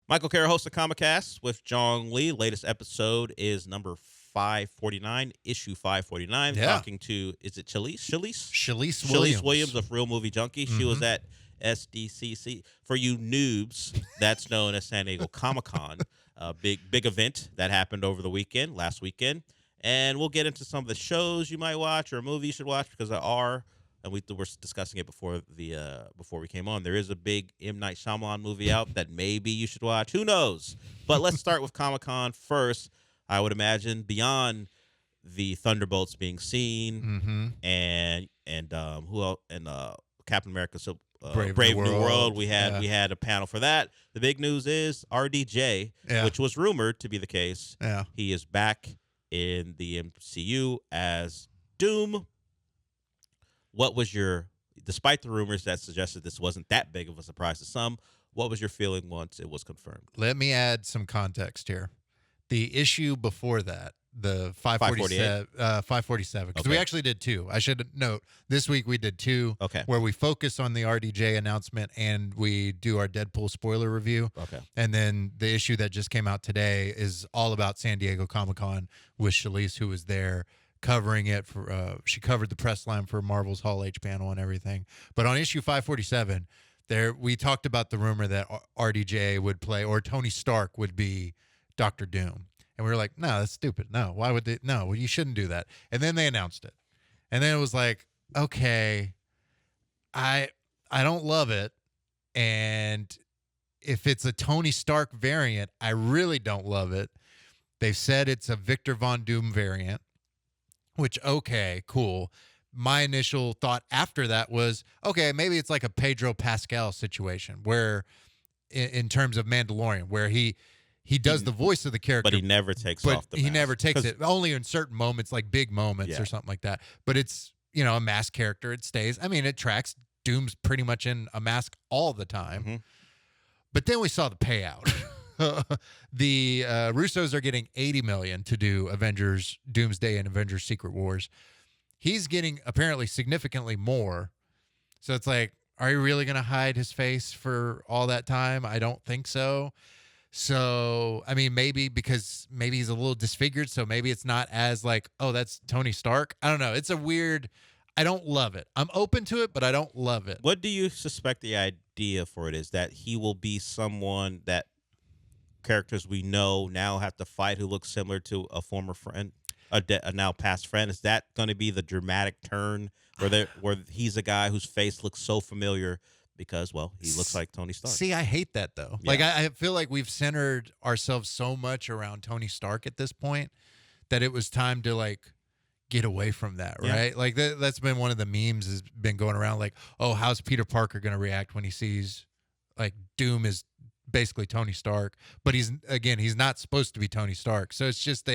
Michael Carrell hosts the Comicast with Jong Lee. Latest episode is number 549, issue 549. Yeah. Talking to, is it Shalise Williams. Williams of Real Movie Junkie. She was at SDCC. For you noobs, that's known as San Diego Comic-Con. A big event that happened over the weekend, last weekend. And we'll get into some of the shows you might watch or a movie you should watch because there are, and we were discussing it before we came on. There is a big M. Night Shyamalan movie out that maybe you should watch. Who knows? But let's start with Comic-Con first. I would imagine beyond the Thunderbolts being seen and who else, and Captain America, so Brave New World. We had a panel for that. The big news is RDJ, which was rumored to be the case. Yeah. He is back in the MCU as Doom. What was despite the rumors that suggested this wasn't that big of a surprise to some, what was your feeling once it was confirmed? Let me add some context here. The issue before that, the 547, because we actually did two. I should note, this week we did two, where we focus on the RDJ announcement and we do our Deadpool spoiler review. Okay. And then the issue that just came out today is all about San Diego Comic-Con with Shalise, who was there covering it. She covered the press line for Marvel's Hall H panel and everything. But on issue 547, we talked about the rumor that RDJ would play, or Tony Stark would be Dr. Doom. And we were like, no, that's stupid. No, why would they? No, you shouldn't do that. And then they announced it. And then it was like, okay, I don't love it. And if it's a Tony Stark variant, I really don't love it. They've said it's a Victor Von Doom variant, which, okay, cool. My initial thought after that was, okay, maybe it's like a Pedro Pascal situation where in terms of Mandalorian, where he does the voice of the character. But he never takes off the mask. He never takes it. Only in certain moments, like big moments or something like that. But it's, a mask character. It stays. I mean, it tracks. Doom's pretty much in a mask all the time. But then we saw the payout. The Russos are getting $80 million to do Avengers Doomsday and Avengers Secret Wars. He's getting apparently significantly more. So it's like, are you really going to hide his face for all that time? I don't think so. So, I mean, maybe he's a little disfigured, so maybe it's not as like, oh, that's Tony Stark. I don't know. It's a weird, I don't love it. I'm open to it, but I don't love it. What do you suspect the idea for it is? That he will be someone that characters we know now have to fight who looks similar to a former friend, a now past friend? Is that going to be the dramatic turn where he's a guy whose face looks so familiar because, well, he looks like Tony Stark? See, I hate that, though. Yeah. Like, I feel like we've centered ourselves so much around Tony Stark at this point that it was time to, like, get away from that, right? Yeah. Like, that's been one of the memes has been going around, like, oh, how's Peter Parker going to react when he sees, like, Doom is basically Tony Stark, but he's not supposed to be Tony Stark. So it's just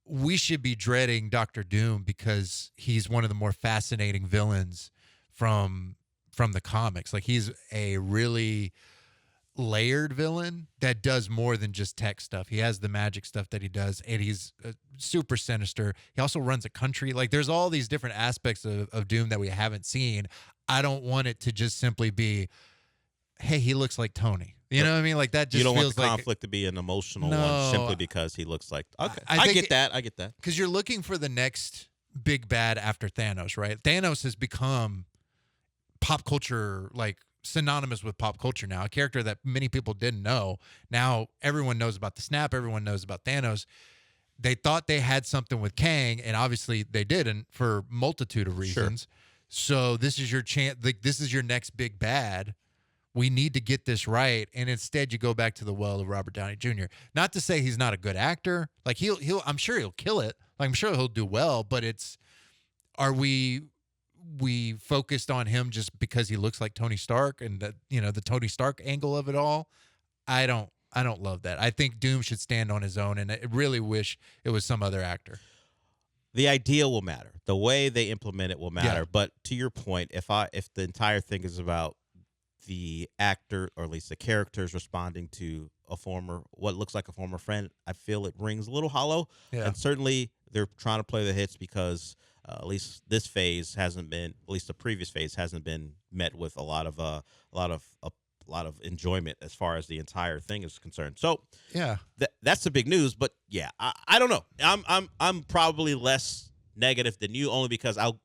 we should be dreading Dr. Doom because he's one of the more fascinating villains from the comics. Like, he's a really layered villain that does more than just tech stuff. He has the magic stuff that he does, and he's super sinister. He also runs a country. Like, there's all these different aspects of Doom that we haven't seen. I don't want it to just simply be, hey, he looks like Tony. You know what I mean? Like, that just feels like... You don't want the conflict to be an emotional one simply because he looks like... Okay, I get that. Because you're looking for the next big bad after Thanos, right? Thanos has become pop culture, like, synonymous with pop culture now. A character that many people didn't know. Now, everyone knows about the snap. Everyone knows about Thanos. They thought they had something with Kang, and obviously they didn't for multitude of reasons. Sure. So this is your chance. Like, this is your next big bad. We need to get this right, and instead you go back to the well of Robert Downey Jr. Not to say he's not a good actor. Like, he'll I'm sure he'll kill it. Like, I'm sure he'll do well, but are we focused on him just because he looks like Tony Stark and that, the Tony Stark angle of it all? I don't love that. I think Doom should stand on his own, and I really wish it was some other actor. The idea will matter. The way they implement it will matter. Yeah. But to your point, if the entire thing is about the actor, or at least the characters responding to what looks like a former friend, I feel it rings a little hollow. Yeah. And certainly they're trying to play the hits because at least this phase hasn't been, at least the previous phase hasn't been met with a lot of lot of enjoyment as far as the entire thing is concerned. So Yeah. that's the big news. But yeah, I don't know. I'm probably less negative than you, only because I'll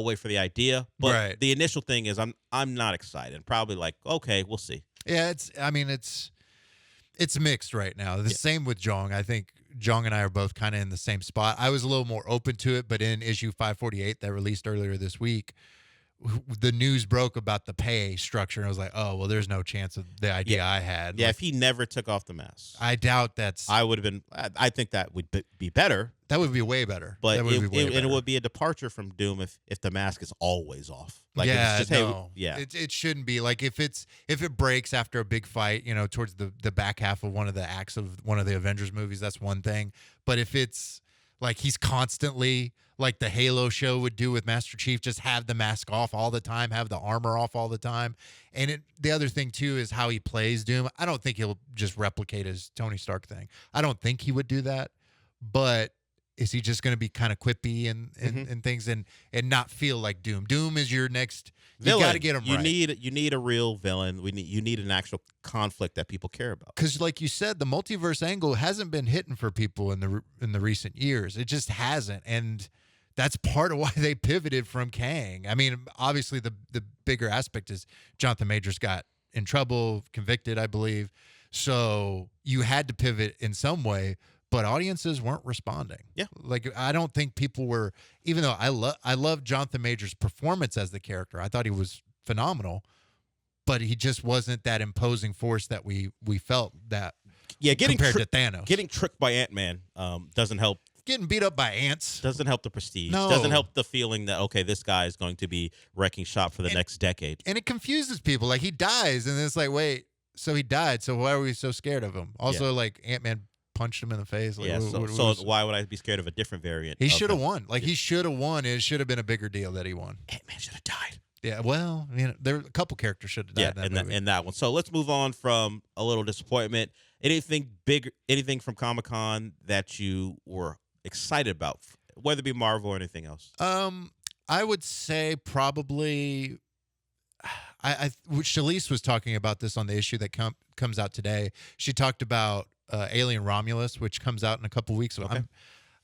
wait for the idea. But Right. the initial thing is I'm not excited. Probably like, okay, we'll see. Yeah, it's mixed right now. The same with Jong. I think Jong and I are both kind of in the same spot. I was a little more open to it, but in issue 548 that released earlier this week, the news broke about the pay structure, and I was like, oh, well, there's no chance of the idea I had. Yeah, Like, if he never took off the mask, I doubt that's. I would have been. I think that would be better. That would be way better. But that would be way and it better. would be a departure from Doom if the mask is always off. Like yeah, if it's just, no. yeah. It shouldn't be like if it breaks after a big fight, towards the back half of one of the acts of one of the Avengers movies, that's one thing. But if it's like he's constantly like the Halo show would do with Master Chief, just have the mask off all the time, have the armor off all the time. And the other thing too is how he plays Doom. I don't think he'll just replicate his Tony Stark thing. I don't think he would do that. But is he just going to be kind of quippy and things and not feel like Doom? Doom is your next. You got to get him right. You need a real villain. You need an actual conflict that people care about. Because, like you said, the multiverse angle hasn't been hitting for people in the recent years. It just hasn't, and that's part of why they pivoted from Kang. I mean, obviously the bigger aspect is Jonathan Majors got in trouble, convicted, I believe. So you had to pivot in some way. But audiences weren't responding. Yeah. Like, I don't think people were, even though I love Jonathan Majors' performance as the character. I thought he was phenomenal, but he just wasn't that imposing force that we felt that compared to Thanos. Getting tricked by Ant-Man doesn't help. Getting beat up by ants. Doesn't help the prestige. No. Doesn't help the feeling that, okay, this guy is going to be wrecking shop for the next decade. And it confuses people. Like, he dies, and it's like, wait, so he died, so why are we so scared of him? Also, like, Ant-Man punched him in the face. Like, yeah, so why would I be scared of a different variant? He should have won. Like, he should have won. It should have been a bigger deal that he won. Ant-Man should have died. Yeah, well, there a couple characters should have died in that one. So let's move on from a little disappointment. Anything big? Anything from Comic-Con that you were excited about, whether it be Marvel or anything else? I would say probably. Shalise was talking about this on the issue that comes out today. She talked about Alien Romulus, which comes out in a couple weeks. Okay. I'm,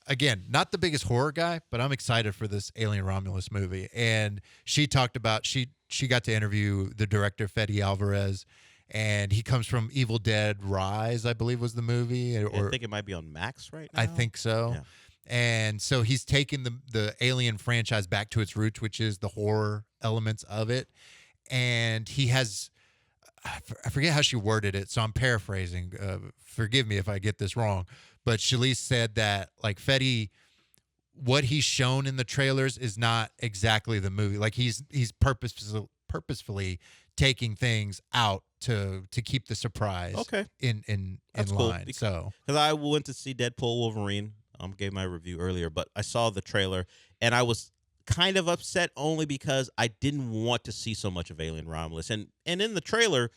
again, not the biggest horror guy, but I'm excited for this Alien Romulus movie. And she talked about she got to interview the director Fede Alvarez, and he comes from Evil Dead Rise, I believe was the movie. I think it might be on Max right now. I think so. Yeah. And so he's taken the Alien franchise back to its roots, which is the horror elements of it. And he has, I forget how she worded it, so I'm paraphrasing. Forgive me if I get this wrong. But Shalise said that, like, Fede, what he's shown in the trailers is not exactly the movie. Like, he's purposefully taking things out to keep the surprise in That's line. Cool, because I went to see Deadpool Wolverine. Gave my review earlier, but I saw the trailer, and I was kind of upset only because I didn't want to see so much of Alien Romulus. And in the trailer,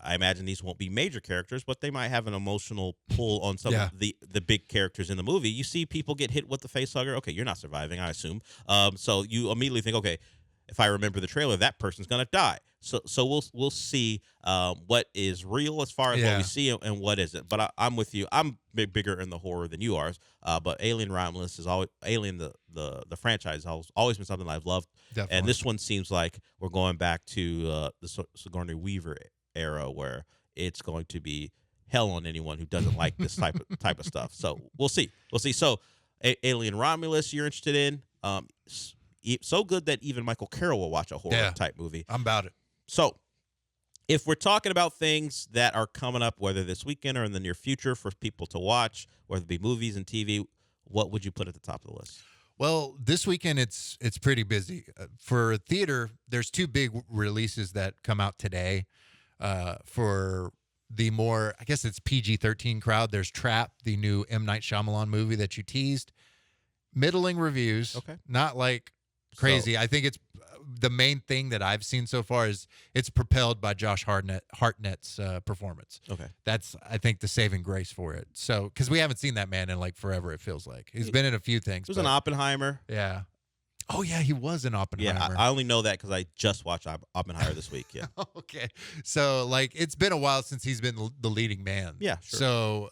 I imagine these won't be major characters, but they might have an emotional pull on some of the big characters in the movie. You see people get hit with the facehugger. Okay, you're not surviving, I assume. So you immediately think, okay, if I remember the trailer, that person's gonna die. So we'll see what is real as far as what we see and what isn't. But I'm with you. I'm bigger in the horror than you are. But Alien Romulus is always Alien the franchise has always been something I've loved. Definitely. And this one seems like we're going back to the Sigourney Weaver era where it's going to be hell on anyone who doesn't like this type of stuff. So we'll see. So Alien Romulus, you're interested in? So good that even Michael Carrell will watch a horror type movie. I'm about it. So if we're talking about things that are coming up, whether this weekend or in the near future for people to watch, whether it be movies and TV, what would you put at the top of the list? Well, this weekend it's pretty busy. For theater, there's two big releases that come out today. For the more, I guess it's PG-13 crowd, there's Trap, the new M. Night Shyamalan movie that you teased. Middling reviews. Okay. Not like crazy. So, I think it's the main thing that I've seen so far is it's propelled by Josh Hartnett's performance. Okay. That's, I think, the saving grace for it. So, because we haven't seen that man in like forever, it feels like. He's been in a few things. It was an Oppenheimer. Yeah. Oh yeah, he was in Oppenheimer. Yeah, I only know that because I just watched Oppenheimer this week. Yeah. Okay, so like it's been a while since he's been the leading man. Yeah, sure. So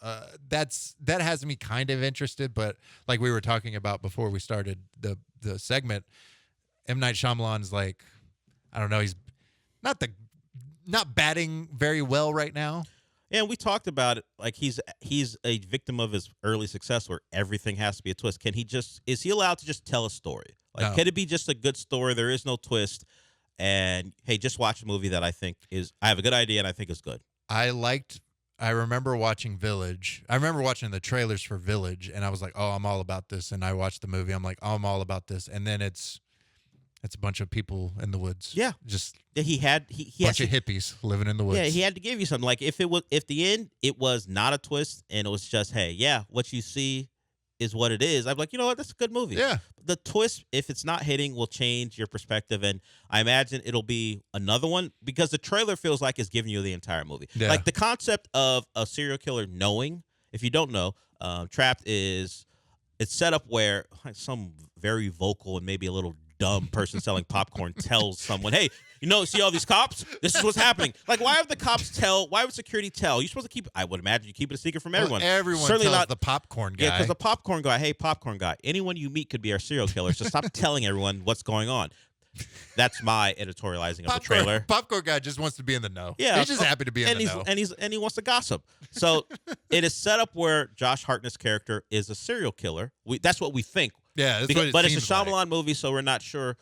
that has me kind of interested, but like we were talking about before we started the segment, M. Night Shyamalan's like, I don't know, he's not batting very well right now. And we talked about it. Like he's a victim of his early success, where everything has to be a twist. Is he allowed to just tell a story? Like, No. can it be just a good story? There is no twist. And hey, just watch a movie that I have a good idea and I think is good. I remember watching Village. I remember watching the trailers for Village, and I was like, oh, I'm all about this. And I watched the movie. I'm like, oh, I'm all about this. And then it's a bunch of people in the woods. Yeah. Just he bunch of hippies living in the woods. Yeah, he had to give you something. Like if the end it was not a twist and it was just, hey, yeah, what you see is what it is. I'm like, you know what, that's a good movie. Yeah. The twist, if it's not hitting, will change your perspective, and I imagine it'll be another one because the trailer feels like it's giving you the entire movie. Yeah. Like the concept of a serial killer knowing. If you don't know, Trapped it's set up where some very vocal and maybe a little dumb person selling popcorn tells someone, hey, see all these cops? This is what's happening. Like, why would security tell? You're supposed to I would imagine you keep it a secret from everyone. Well, everyone Certainly tells not the popcorn guy. Yeah, because the popcorn guy, hey, popcorn guy, anyone you meet could be our serial killer, so stop telling everyone what's going on. That's my editorializing of the trailer. Popcorn guy just wants to be in the know. Yeah, He's just happy to be in the know. And he wants to gossip. So it is set up where Josh Hartnett's character is a serial killer. That's what we think. Yeah, that's what it but it's a seems like. Shyamalan movie, so we're not sure.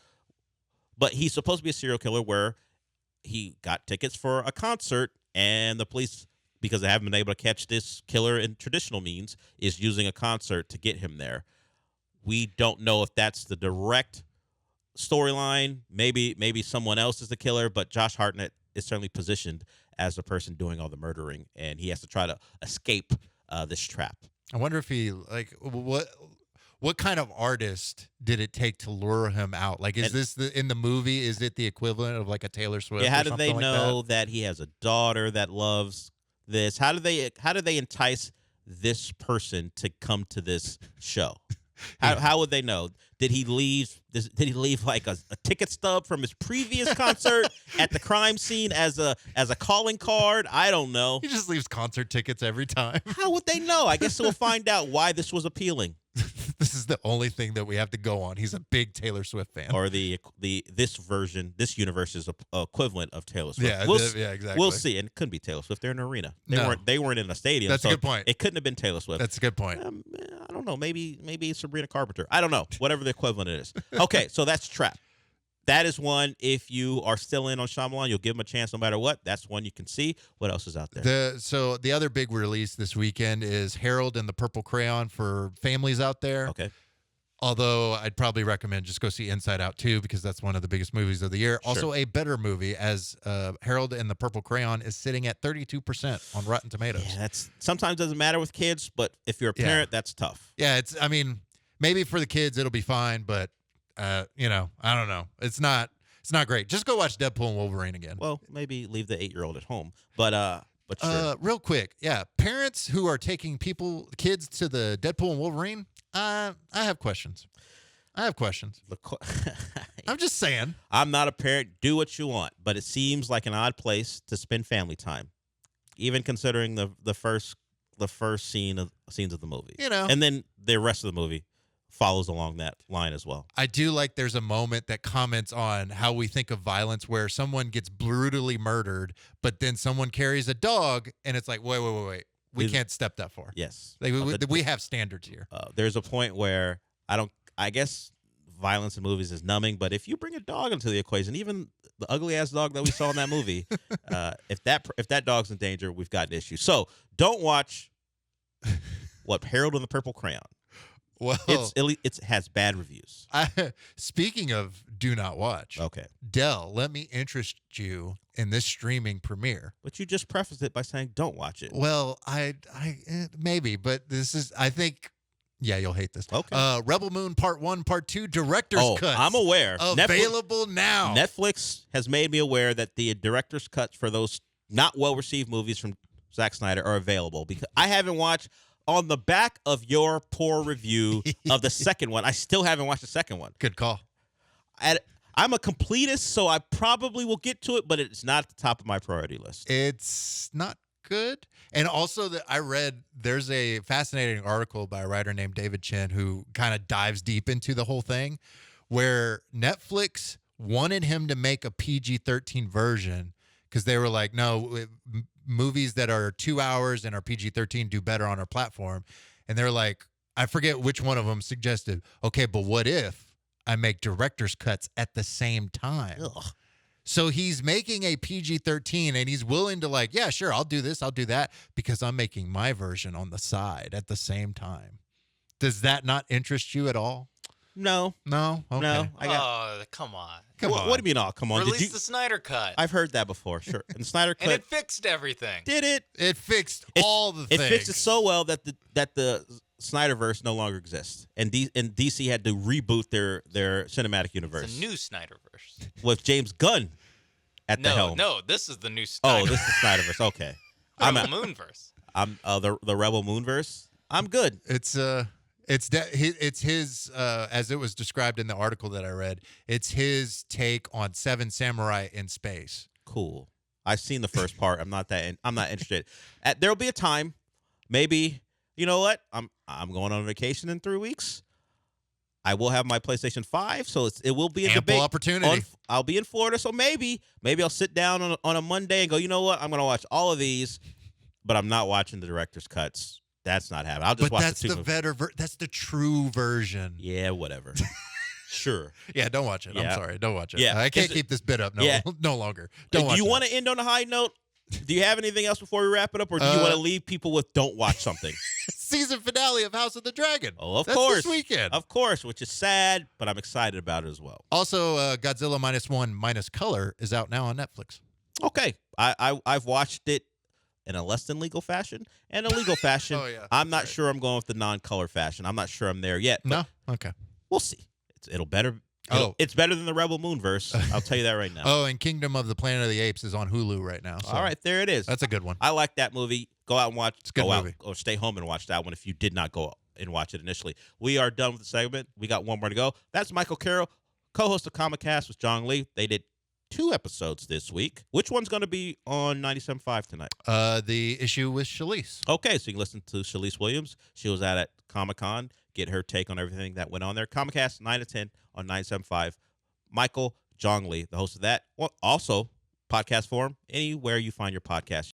But he's supposed to be a serial killer where he got tickets for a concert, and the police, because they haven't been able to catch this killer in traditional means, is using a concert to get him there. We don't know if that's the direct storyline. Maybe someone else is the killer, but Josh Hartnett is certainly positioned as the person doing all the murdering, and he has to try to escape this trap. I wonder if he what kind of artist did it take to lure him out? Like, is this in the movie? Is it the equivalent of like a Taylor Swift? Yeah, how or do they like know that he has a daughter that loves this? How do they entice this person to come to this show? How would they know? Did he leave like a ticket stub from his previous concert at the crime scene as a calling card? I don't know. He just leaves concert tickets every time. How would they know? I guess we'll find out why this was appealing. This is the only thing that we have to go on. He's a big Taylor Swift fan. Or this universe's equivalent of Taylor Swift. Yeah, exactly. We'll see. And it couldn't be Taylor Swift. They're in an arena. They weren't in a stadium. That's a good point. It couldn't have been Taylor Swift. That's a good point. I don't know. Maybe Sabrina Carpenter. I don't know. Whatever the equivalent is. Okay, so that's Trap. That is one. If you are still in on Shyamalan, you'll give him a chance no matter what. That's one you can see. What else is out there? So the other big release this weekend is Harold and the Purple Crayon for families out there. Okay. Although I'd probably recommend just go see Inside Out 2 because that's one of the biggest movies of the year. Sure. Also a better movie, as Harold and the Purple Crayon is sitting at 32% on Rotten Tomatoes. Yeah, sometimes doesn't matter with kids, but if you're a parent, that's tough. Yeah, maybe for the kids it'll be fine, but I don't know. It's not great. Just go watch Deadpool and Wolverine again. Well, maybe leave the 8-year-old at home. But sure. Real quick, parents who are taking kids to the Deadpool and Wolverine, I have questions. I'm just saying. I'm not a parent. Do what you want, but it seems like an odd place to spend family time, even considering the first scenes of the movie. And then the rest of the movie follows along that line as well. I do like there's a moment that comments on how we think of violence where someone gets brutally murdered, but then someone carries a dog, and it's like, wait. We can't step that far. Yes. Like we have standards here. There's a point where I guess violence in movies is numbing, but if you bring a dog into the equation, even the ugly ass dog that we saw in that movie, if that dog's in danger, we've got an issue. So don't watch Harold and the Purple Crayon. Well, it has bad reviews. Speaking of do not watch. Okay. Dell, let me interest you in this streaming premiere. But you just prefaced it by saying don't watch it. Well, I maybe, but this is, I think, you'll hate this. Okay. Rebel Moon Part 1, Part 2 director's cuts. I'm aware. Available now. Netflix has made me aware that the director's cuts for those not well-received movies from Zack Snyder are available, because I haven't watched. On the back of your poor review of the second one, I still haven't watched the second one. Good call. I'm a completist, so I probably will get to it, but it's not at the top of my priority list. It's not good. And also that I read, there's a fascinating article by a writer named David Chen who kind of dives deep into the whole thing, where Netflix wanted him to make a PG-13 version because they were like, no, movies that are 2 hours and are PG-13 do better on our platform. And they're like, I forget which one of them suggested, okay, but what if I make director's cuts at the same time? Ugh. So he's making a PG-13 and he's willing to like, yeah, sure, I'll do this, I'll do that because I'm making my version on the side at the same time. Does that not interest you at all? No. No? Okay. No. Come on. Come on. What do you mean, oh, come on? Release the Snyder Cut. I've heard that before, sure. And the Snyder Cut And it fixed everything. did it. It fixed all the It things. fixed it so well that the Snyderverse no longer exists, and DC had to reboot their cinematic universe. It's a new Snyderverse. With James Gunn at the helm. No, this is the new Snyder. Oh, this is the Snyderverse. Okay, Rebel Moonverse. I'm the Rebel Moonverse. I'm good. It's his as it was described in the article that I read. It's his take on Seven Samurai in space. Cool. I've seen the first part. I'm not interested. There'll be a time, maybe. You know what? I'm going on vacation in 3 weeks. I will have my PlayStation 5, so it will be a ample debate. opportunity. I'll be in Florida, so maybe I'll sit down on a Monday and go, you know what? I'm going to watch all of these, but I'm not watching the director's cuts. That's not happening. I'll just But watch that's that's the true version. Yeah, whatever. Sure. Yeah, don't watch it. Yeah. I'm sorry, don't watch it. Yeah. I can't keep this bit up no longer. Don't watch Do you it. want to end on a high note? Do you have anything else before we wrap it up, or do you want to leave people with don't watch something? Season finale of House of the Dragon. Oh, That's course. this weekend. Of course, which is sad, but I'm excited about it as well. Also, Godzilla -1 - Color is out now on Netflix. Okay. I've watched it in a less than legal fashion and a legal fashion. Oh, yeah. I'm not Right. sure I'm going with the non-color fashion. I'm not sure I'm there yet. No? Okay. We'll see. It's better than the Rebel Moonverse. I'll tell you that right now. Oh, and Kingdom of the Planet of the Apes is on Hulu right now. So All right, there it is. that's a good one. I like that movie. Go out and watch. It's a good go movie. out or stay home and watch that one if you did not go and watch it initially. We are done with the segment. We got one more to go. That's Michael Carrell, co-host of Comicast with Jong Lee. They did 2 episodes this week. Which one's going to be on 97.5 tonight? The issue with Shalice. Okay, so you can listen to Shalice Williams. She was at Comic-Con. Get her take on everything that went on there. Comicast 9 to 10 on 97.5. Michael Jong Lee, the host of that. Well, also, podcast form, anywhere you find your podcast.